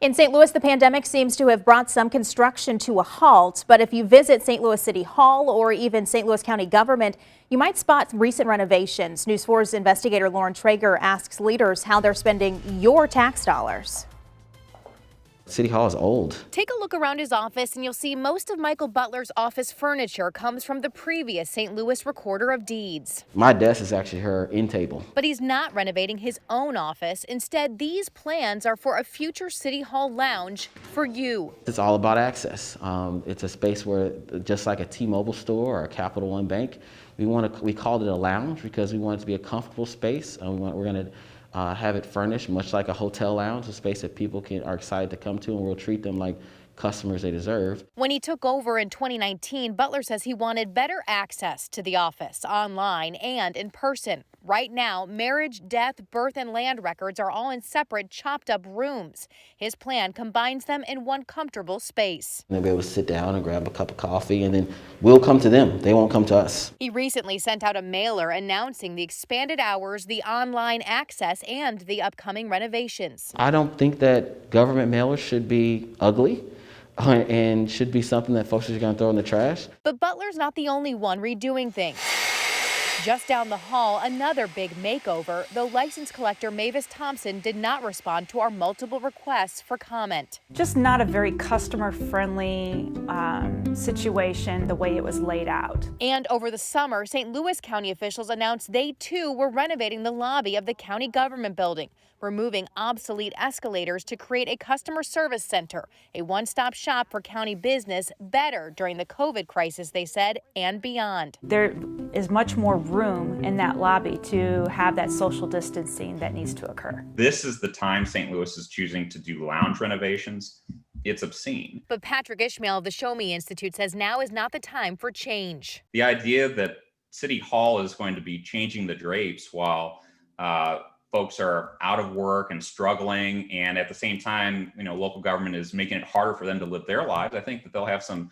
In St. Louis, the pandemic seems to have brought some construction to a halt, but if you visit St. Louis City Hall or even St. Louis County government, you might spot recent renovations. News 4's investigator Lauren Traeger asks leaders how they're spending your tax dollars. City Hall is old. Take a look around his office and you'll see most of Michael Butler's office furniture comes from the previous St. Louis Recorder of Deeds. My desk is actually her end table. But he's not renovating his own office. Instead, these plans are for a future City Hall lounge for you. It's all about access. It's a space where, just like a T-Mobile store or a Capital One bank, we called it a lounge because we want it to be a comfortable space. We're going to have it furnished much like a hotel lounge, a space that people are excited to come to, and we'll treat them like customers they deserve. When he took over in 2019, Butler says he wanted better access to the office, online and in person. Right now, marriage, death, birth, and land records are all in separate, chopped-up rooms. His plan combines them in one comfortable space. They'll be able to sit down and grab a cup of coffee, and then we'll come to them. They won't come to us. He recently sent out a mailer announcing the expanded hours, the online access, and the upcoming renovations. I don't think that government mailers should be ugly and should be something that folks are going to throw in the trash. But Butler's not the only one redoing things. Just down the hall, another big makeover, though license collector Mavis Thompson did not respond to our multiple requests for comment. Just not a very customer-friendly situation the way it was laid out. And over the summer, St. Louis County officials announced they too were renovating the lobby of the county government building, removing obsolete escalators to create a customer service center, a one-stop shop for county business, better during the COVID crisis, they said, and beyond. There is much more room in that lobby to have that social distancing that needs to occur. This is the time St. Louis is choosing to do lounge renovations. It's obscene. But Patrick Ishmael of the Show Me Institute says now is not the time for change. The idea that City Hall is going to be changing the drapes while folks are out of work and struggling, and at the same time, local government is making it harder for them to live their lives, I think that they'll have some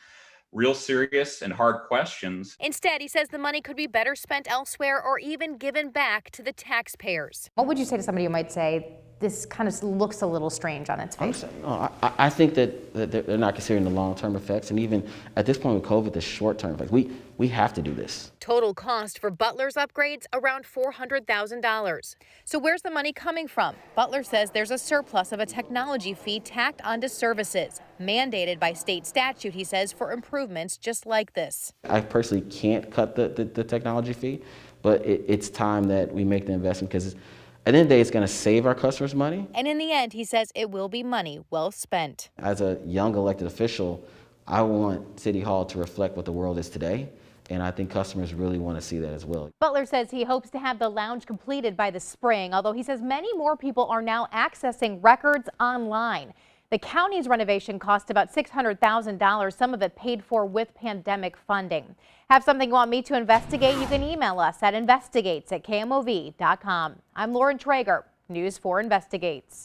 real serious and hard questions. Instead, he says the money could be better spent elsewhere or even given back to the taxpayers. What would you say to somebody who might say, this kind of looks a little strange on its face? I think that they're not considering the long-term effects, and even at this point with COVID, the short-term effects. We have to do this. Total cost for Butler's upgrades around $400,000. So where's the money coming from? Butler says there's a surplus of a technology fee tacked onto services, mandated by state statute, he says, for improvements just like this. I personally can't cut the technology fee, but it's time that we make the investment because at the end of the day, it's going to save our customers money. And in the end, he says it will be money well spent. As a young elected official, I want City Hall to reflect what the world is today, and I think customers really want to see that as well. Butler says he hopes to have the lounge completed by the spring, although he says many more people are now accessing records online. The county's renovation cost about $600,000, some of it paid for with pandemic funding. Have something you want me to investigate? You can email us at investigates@kmov.com. I'm Lauren Traeger, News 4 Investigates.